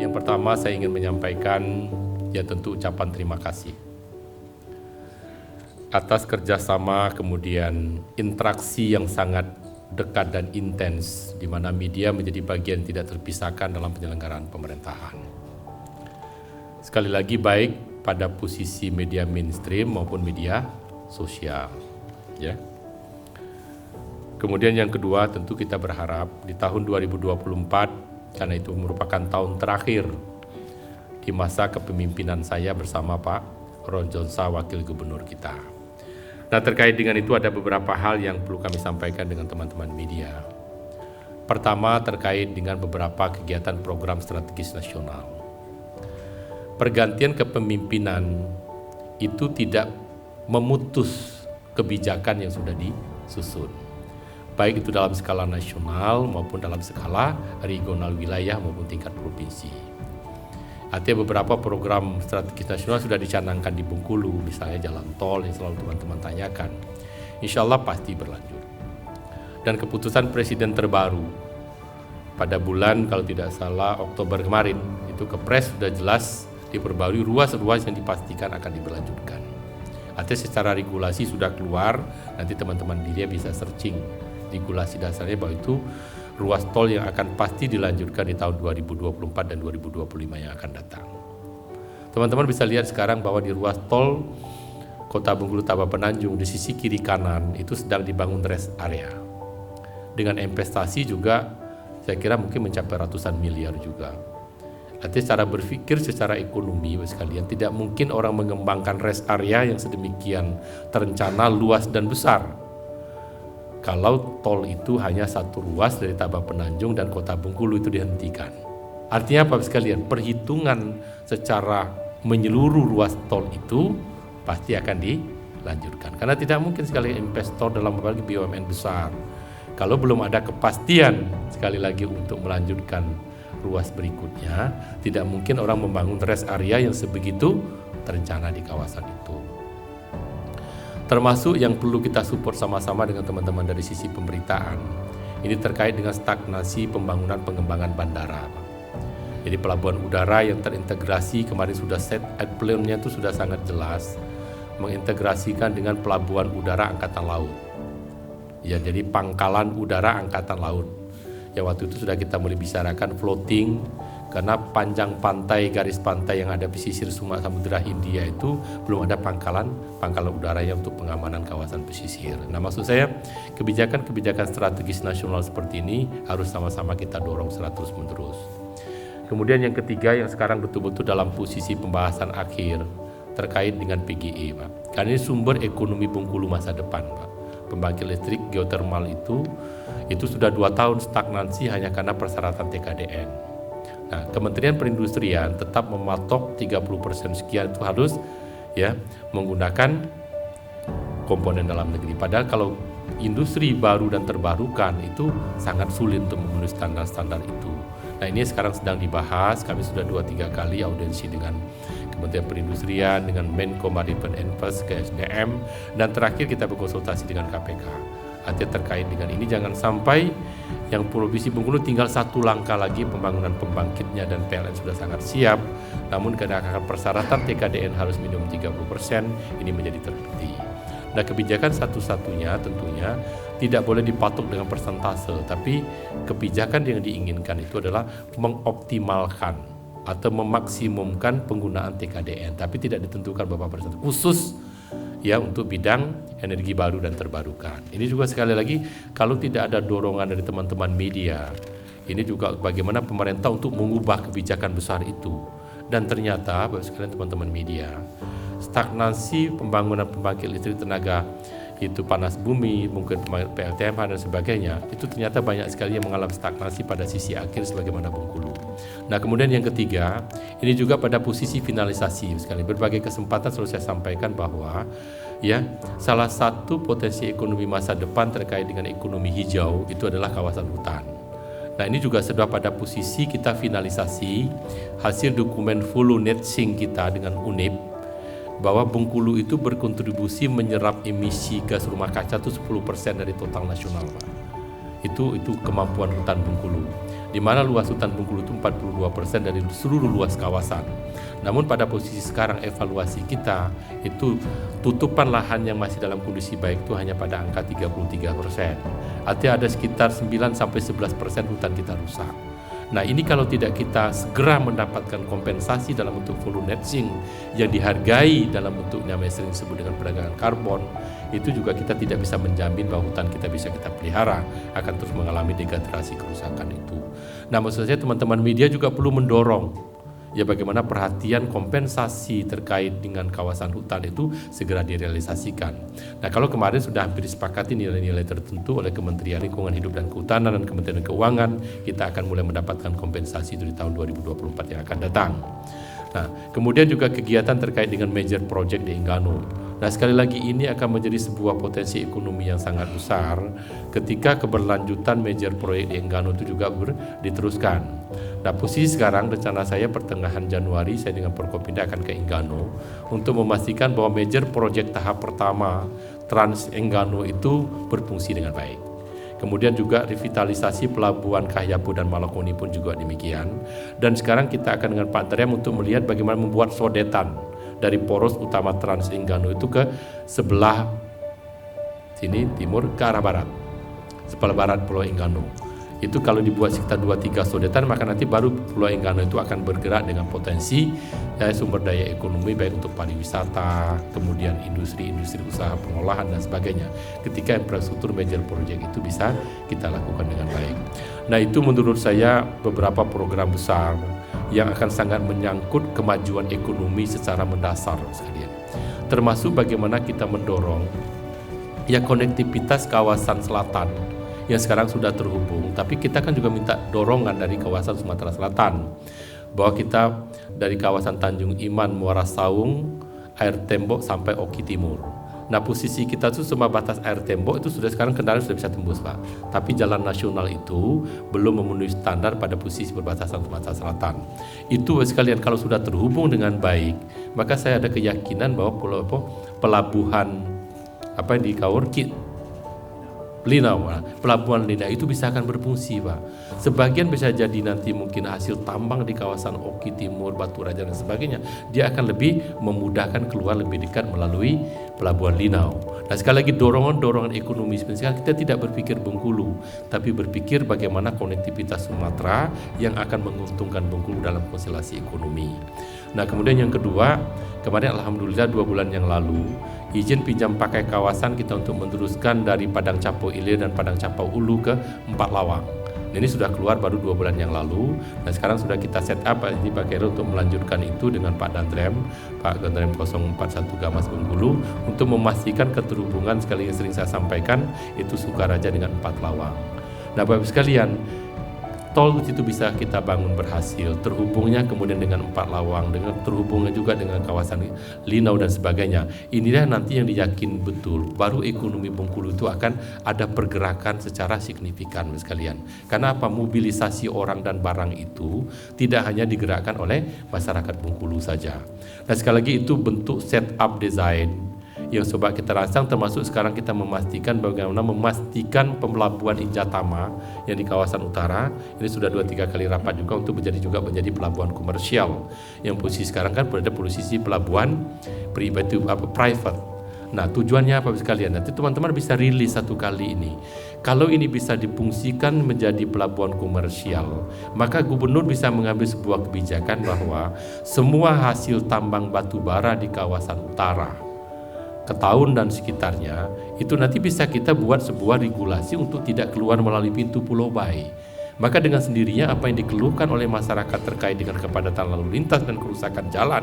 Yang pertama saya ingin menyampaikan ya tentu ucapan terima kasih atas kerjasama kemudian interaksi yang sangat dekat dan intens di mana media menjadi bagian tidak terpisahkan dalam penyelenggaraan pemerintahan. Sekali lagi baik pada posisi media mainstream maupun media sosial, ya. Kemudian yang kedua tentu kita berharap di tahun 2024 karena itu merupakan tahun terakhir di masa kepemimpinan saya bersama Pak Ron Jonsa Wakil Gubernur kita. Nah, terkait dengan itu ada beberapa hal yang perlu kami sampaikan dengan teman-teman media. Pertama, terkait dengan beberapa kegiatan program strategis nasional. Pergantian kepemimpinan itu tidak memutus kebijakan yang sudah disusun, baik itu dalam skala nasional maupun dalam skala regional wilayah maupun tingkat provinsi. Artinya beberapa program strategis nasional sudah dicanangkan di Bengkulu, misalnya jalan tol yang selalu teman-teman tanyakan. Insya Allah pasti berlanjut. Dan keputusan Presiden terbaru pada bulan kalau tidak salah Oktober kemarin, itu Kepres sudah jelas diperbarui ruas-ruas yang dipastikan akan diberlanjutkan. Artinya secara regulasi sudah keluar, nanti teman-teman media bisa searching regulasi dasarnya bahwa itu ruas tol yang akan pasti dilanjutkan di tahun 2024 dan 2025 yang akan datang. Teman-teman bisa lihat sekarang bahwa di ruas tol Kota Bengkulu Taba Penanjung di sisi kiri kanan itu sedang dibangun rest area. Dengan investasi juga saya kira mungkin mencapai ratusan miliar juga. Artinya cara berpikir secara ekonomi sekalian tidak mungkin orang mengembangkan rest area yang sedemikian terencana luas dan besar kalau tol itu hanya satu ruas dari Taba Penanjung dan Kota Bengkulu itu dihentikan. Artinya apa sekalian? Perhitungan secara menyeluruh ruas tol itu pasti akan dilanjutkan. Karena tidak mungkin sekali investor dalam apalagi BUMN besar kalau belum ada kepastian sekali lagi untuk melanjutkan ruas berikutnya, tidak mungkin orang membangun rest area yang sebegitu terencana di kawasan itu. Termasuk yang perlu kita support sama-sama dengan teman-teman dari sisi pemberitaan. Ini terkait dengan stagnasi pembangunan pengembangan bandara. Jadi pelabuhan udara yang terintegrasi kemarin sudah set at plan-nya itu sudah sangat jelas mengintegrasikan dengan pelabuhan udara Angkatan Laut. Ya, jadi pangkalan udara Angkatan Laut. Ya, waktu itu sudah kita mulai bicarakan floating karena panjang pantai, garis pantai yang ada pesisir Samudra Hindia itu belum ada pangkalan udaranya untuk pengamanan kawasan pesisir. Nah, maksud saya kebijakan-kebijakan strategis nasional seperti ini harus sama-sama kita dorong secara terus-menerus. Kemudian yang ketiga yang sekarang betul-betul dalam posisi pembahasan akhir terkait dengan PGE, Pak. Karena ini sumber ekonomi Bengkulu masa depan, Pak. Pembangkit listrik geotermal itu sudah 2 tahun stagnansi hanya karena persyaratan TKDN. Nah, Kementerian Perindustrian tetap mematok 30% sekian itu harus ya menggunakan komponen dalam negeri. Padahal kalau industri baru dan terbarukan itu sangat sulit untuk memenuhi standar-standar itu. Nah, ini sekarang sedang dibahas. Kami sudah 2-3 kali audiensi dengan Kementerian Perindustrian, dengan Menko Maritim Invest ke SDM, dan terakhir kita berkonsultasi dengan KPK. Artinya terkait dengan ini jangan sampai yang Provinsi Bengkulu tinggal 1 langkah lagi pembangunan pembangkitnya dan PLN sudah sangat siap, namun karena persyaratan TKDN harus minimum 30%, ini menjadi terbukti. Nah, kebijakan satu-satunya tentunya tidak boleh dipatok dengan persentase, tapi kebijakan yang diinginkan itu adalah mengoptimalkan atau memaksimumkan penggunaan TKDN, tapi tidak ditentukan berapa persen khusus ya untuk bidang energi baru dan terbarukan. Ini juga sekali lagi kalau tidak ada dorongan dari teman-teman media, ini juga bagaimana pemerintah untuk mengubah kebijakan besar itu. Dan ternyata sekalian teman-teman media, stagnasi pembangunan pembangkit listrik tenaga itu panas bumi, mungkin PLTMH dan sebagainya, itu ternyata banyak sekali yang mengalami stagnasi pada sisi akhir sebagaimana Bengkulu. Nah, kemudian yang ketiga, ini juga pada posisi finalisasi sekali. Berbagai kesempatan selalu saya sampaikan bahwa ya salah satu potensi ekonomi masa depan terkait dengan ekonomi hijau itu adalah kawasan hutan. Nah, ini juga sudah pada posisi kita finalisasi hasil dokumen full net sink kita dengan UNEP bahwa Bengkulu itu berkontribusi menyerap emisi gas rumah kaca itu 10% dari total nasional, Pak. Itu kemampuan hutan Bengkulu. Di mana luas hutan Bengkulu itu 42% dari seluruh luas kawasan. Namun pada posisi sekarang evaluasi kita itu tutupan lahan yang masih dalam kondisi baik itu hanya pada angka 33%. Artinya ada sekitar 9-11% hutan kita rusak. Nah ini kalau tidak kita segera mendapatkan kompensasi dalam bentuk volunteering yang dihargai dalam bentuk yang sering disebut dengan perdagangan karbon, itu juga kita tidak bisa menjamin bahwa hutan kita bisa kita pelihara, akan terus mengalami degradasi kerusakan itu. Nah maksud saya teman-teman media juga perlu mendorong ya bagaimana perhatian kompensasi terkait dengan kawasan hutan itu segera direalisasikan. Nah kalau kemarin sudah hampir disepakati nilai-nilai tertentu oleh Kementerian Lingkungan Hidup dan Kehutanan dan Kementerian Keuangan, kita akan mulai mendapatkan kompensasi itu di tahun 2024 yang akan datang. Nah kemudian juga kegiatan terkait dengan major project di Enggano. Nah sekali lagi ini akan menjadi sebuah potensi ekonomi yang sangat besar ketika keberlanjutan major proyek di Enggano itu juga diteruskan. Nah posisi sekarang rencana saya pertengahan Januari saya dengan Forkopimda akan ke Enggano untuk memastikan bahwa major proyek tahap pertama Trans Enggano itu berfungsi dengan baik. Kemudian juga revitalisasi pelabuhan Kahyapo dan Malakoni pun juga demikian. Dan sekarang kita akan dengan Pak Drem untuk melihat bagaimana membuat sodetan dari poros utama Trans Enggano itu ke sebelah sini timur ke arah barat, sebelah barat Pulau Enggano. Itu kalau dibuat sekitar 2-3 sodetan, maka nanti baru Pulau Enggano itu akan bergerak dengan potensi sumber daya ekonomi baik untuk pariwisata, kemudian industri usaha pengolahan dan sebagainya. Ketika infrastruktur major project itu bisa kita lakukan dengan baik. Nah itu menurut saya beberapa program besar yang akan sangat menyangkut kemajuan ekonomi secara mendasar sekalian. Termasuk bagaimana kita mendorong konektivitas kawasan selatan yang sekarang sudah terhubung, tapi kita kan juga minta dorongan dari kawasan Sumatera Selatan bahwa kita dari kawasan Tanjung Iman, Muara Saung, Air Tembok sampai Oki Timur. Nah posisi kita tuh semua batas Air Tembok itu sudah sekarang kendaraan sudah bisa tembus Pak, tapi jalan nasional itu belum memenuhi standar pada posisi perbatasan Sumatera Selatan. Itu sekalian kalau sudah terhubung dengan baik, maka saya ada keyakinan bahwa pelabuhan di Kaur Linau, pelabuhan Linau itu bisa akan berfungsi Pak. Sebagian bisa jadi nanti mungkin hasil tambang di kawasan Oki Timur, Batu Raja dan sebagainya, dia akan lebih memudahkan keluar lebih dekat melalui pelabuhan Linau. Nah sekali lagi dorongan ekonomi sekarang kita tidak berpikir Bengkulu, tapi berpikir bagaimana konektivitas Sumatera yang akan menguntungkan Bengkulu dalam konstelasi ekonomi. Nah kemudian yang kedua, kemarin alhamdulillah 2 bulan yang lalu izin pinjam pakai kawasan kita untuk meneruskan dari Padang Capo Ilir dan Padang Capo Ulu ke 4 Lawang. Ini sudah keluar baru 2 bulan yang lalu, dan sekarang sudah kita set up ini Pak Kero untuk melanjutkan itu dengan Pak Dandrem, Pak Dandrem 041 Gamas Bengkulu untuk memastikan keterhubungan sekali yang sering saya sampaikan itu Sukaraja dengan 4 Lawang. Nah Bapak sekalian, tol itu bisa kita bangun berhasil, terhubungnya kemudian dengan 4 Lawang, dengan terhubungnya juga dengan kawasan Linau dan sebagainya. Inilah nanti yang diyakin betul, baru ekonomi Bengkulu itu akan ada pergerakan secara signifikan sekalian. Karena apa? Mobilisasi orang dan barang itu tidak hanya digerakkan oleh masyarakat Bengkulu saja. Nah sekali lagi itu bentuk setup design yang coba kita rancang, termasuk sekarang kita memastikan bagaimana memastikan pelabuhan Injatama yang di kawasan utara ini sudah 2-3 kali rapat juga untuk menjadi pelabuhan komersial yang posisi sekarang kan berada posisi pelabuhan pribadi private. Nah tujuannya apa sekalian? Nanti teman-teman bisa rilis 1 kali ini. Kalau ini bisa difungsikan menjadi pelabuhan komersial, maka gubernur bisa mengambil sebuah kebijakan bahwa semua hasil tambang batu bara di kawasan utara Ketaun dan sekitarnya itu nanti bisa kita buat sebuah regulasi untuk tidak keluar melalui pintu Pulau Bayi. Maka dengan sendirinya apa yang dikeluhkan oleh masyarakat terkait dengan kepadatan lalu lintas dan kerusakan jalan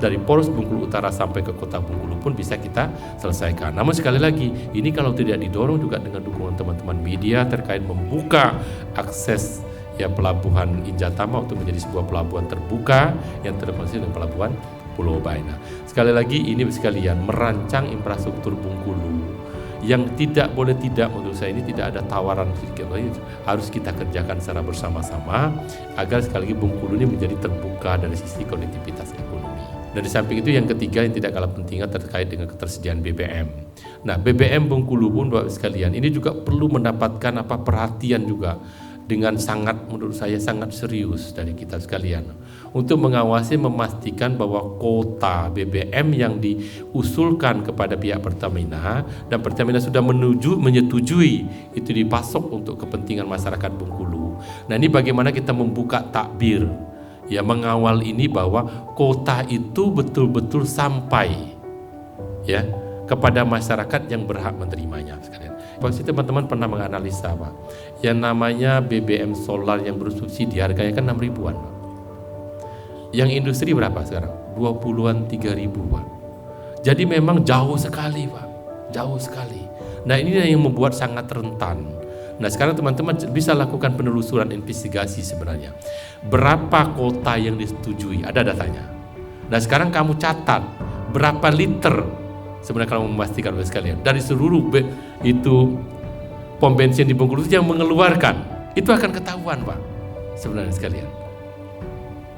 dari poros Bengkulu Utara sampai ke kota Bengkulu pun bisa kita selesaikan. Namun sekali lagi ini kalau tidak didorong juga dengan dukungan teman-teman media terkait membuka akses pelabuhan Injatama untuk menjadi sebuah pelabuhan terbuka yang terkoneksi dengan pelabuhan Pulau Baina. Sekali lagi ini sekalian merancang infrastruktur Bengkulu yang tidak boleh tidak, menurut saya ini tidak ada tawaran sedikit, harus kita kerjakan secara bersama-sama agar sekali lagi Bengkulu ini menjadi terbuka dari sisi konektivitas ekonomi. Dan di samping itu yang ketiga yang tidak kalah pentingnya terkait dengan ketersediaan BBM. Nah, BBM Bengkulu pun Bapak sekalian ini juga perlu mendapatkan perhatian juga dengan sangat, menurut saya sangat serius dari kita sekalian untuk mengawasi, memastikan bahwa kuota BBM yang diusulkan kepada pihak Pertamina dan Pertamina sudah menyetujui itu dipasok untuk kepentingan masyarakat Bengkulu. Nah, ini bagaimana kita membuka takbir ya, mengawal ini bahwa kuota itu betul-betul sampai ya kepada masyarakat yang berhak menerimanya sekalian. Pasti teman-teman pernah menganalisa Pak, yang namanya BBM solar yang bersubsidi harganya kan 6 ribuan Pak. Yang industri berapa sekarang? 20-an 3 ribu Pak. Jadi memang jauh sekali Pak, jauh sekali. Nah, ini yang membuat sangat rentan. Nah, sekarang teman-teman bisa lakukan penelusuran investigasi sebenarnya. Berapa kuota yang disetujui? Ada datanya. Nah, sekarang kamu catat berapa liter sebenarnya kalau memastikan oleh sekalian dari seluruh itu pom bensin di Bengkulu yang mengeluarkan, itu akan ketahuan Pak sebenarnya sekalian.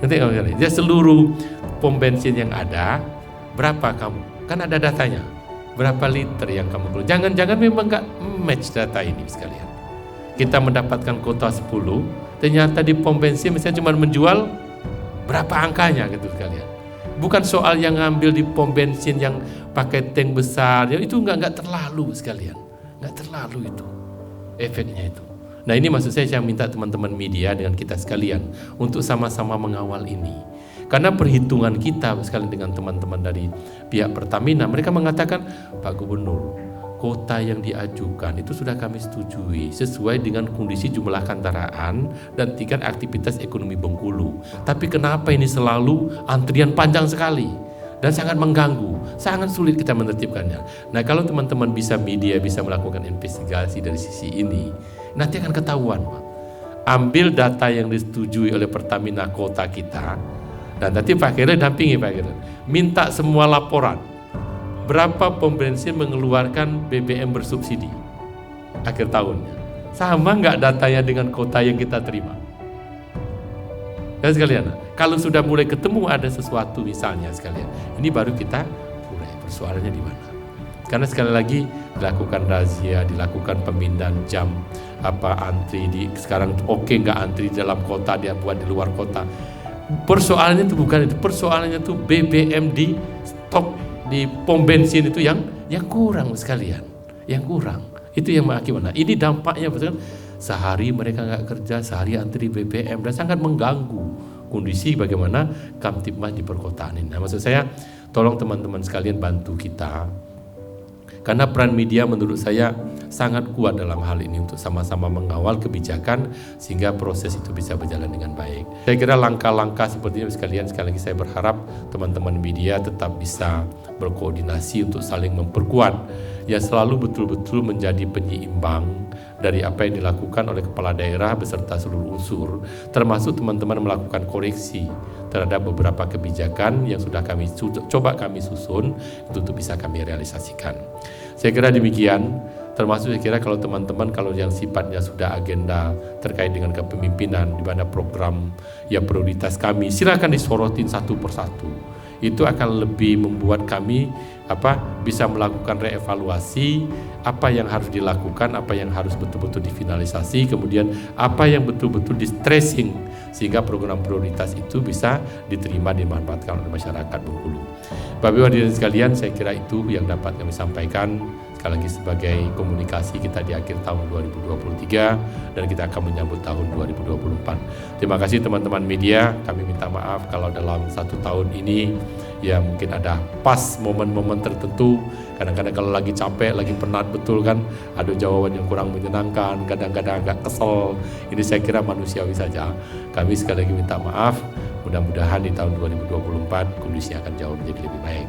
Nanti kalau sekalian, ya seluruh pom bensin yang ada berapa kamu, kan ada datanya, berapa liter yang kamu keluar. Jangan-jangan memang nggak match data ini sekalian. Kita mendapatkan kuota 10, ternyata di pom bensin misalnya cuma menjual berapa angkanya gitu sekalian. Bukan soal yang ngambil di pom bensin yang pakai tank besar, ya itu nggak terlalu sekalian, nggak terlalu itu efeknya itu. Nah, ini maksud saya minta teman-teman media dengan kita sekalian untuk sama-sama mengawal ini, karena perhitungan kita sekalian dengan teman-teman dari pihak Pertamina, mereka mengatakan Pak Gubernur, kuota yang diajukan itu sudah kami setujui sesuai dengan kondisi jumlah kendaraan dan tingkat aktivitas ekonomi Bengkulu. Tapi kenapa ini selalu antrian panjang sekali dan sangat mengganggu, sangat sulit kita menertibkannya. Nah, kalau teman-teman media bisa melakukan investigasi dari sisi ini, nanti akan ketahuan Pak. Ambil data yang disetujui oleh Pertamina kuota kita, dan nanti Pak Kira dampingi Pak Kira, minta semua laporan berapa pom bensin mengeluarkan BBM bersubsidi akhir tahunnya. Sama nggak datanya dengan kuota yang kita terima? Ya sekalian, kalau sudah mulai ketemu ada sesuatu misalnya sekalian, ini baru kita mulai persoalannya di mana. Karena sekali lagi dilakukan razia, dilakukan pemindahan jam, antri di sekarang nggak antri di dalam kota, dia buat di luar kota. Persoalannya itu bukan itu, persoalannya itu BBM di stok di pom bensin itu yang kurang sekalian, yang kurang. Itu yang mengakibatkan. Nah, ini dampaknya betul. Sehari mereka nggak kerja, sehari antri BBM dan sangat mengganggu kondisi bagaimana Kamtibmas di perkotaan ini. Nah, maksud saya, tolong teman-teman sekalian bantu kita, karena peran media menurut saya sangat kuat dalam hal ini untuk sama-sama mengawal kebijakan sehingga proses itu bisa berjalan dengan baik. Saya kira langkah-langkah seperti ini sekali lagi saya berharap teman-teman media tetap bisa berkoordinasi untuk saling memperkuat, ya selalu betul-betul menjadi penyeimbang dari apa yang dilakukan oleh kepala daerah beserta seluruh unsur, termasuk teman-teman melakukan koreksi terhadap beberapa kebijakan yang sudah kami susun untuk bisa kami realisasikan. Saya kira demikian, termasuk saya kira kalau teman-teman kalau yang sifatnya sudah agenda terkait dengan kepemimpinan di mana program yang prioritas kami, silakan disorotin satu persatu. Itu akan lebih membuat kami bisa melakukan reevaluasi apa yang harus dilakukan, apa yang harus betul-betul difinalisasi, kemudian apa yang betul-betul di stressing sehingga program prioritas itu bisa diterima dimanfaatkan oleh masyarakat Bengkulu. Bapak Ibu hadirin sekalian, saya kira itu yang dapat kami sampaikan sekali lagi sebagai komunikasi kita di akhir tahun 2023 dan kita akan menyambut tahun 2024. Terima kasih teman-teman media, kami minta maaf kalau dalam 1 tahun ini ya mungkin ada pas momen-momen tertentu, kadang-kadang kalau lagi capek, lagi penat betul kan, ada jawaban yang kurang menyenangkan, kadang-kadang agak kesel, ini saya kira manusiawi saja. Kami sekali lagi minta maaf, mudah-mudahan di tahun 2024 kondisi akan jauh menjadi lebih baik.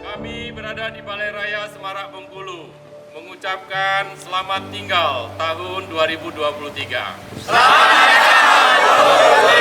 Kami berada di Balai Raya Semarak Bengkulu, mengucapkan selamat tinggal tahun 2023. Selamat tinggal.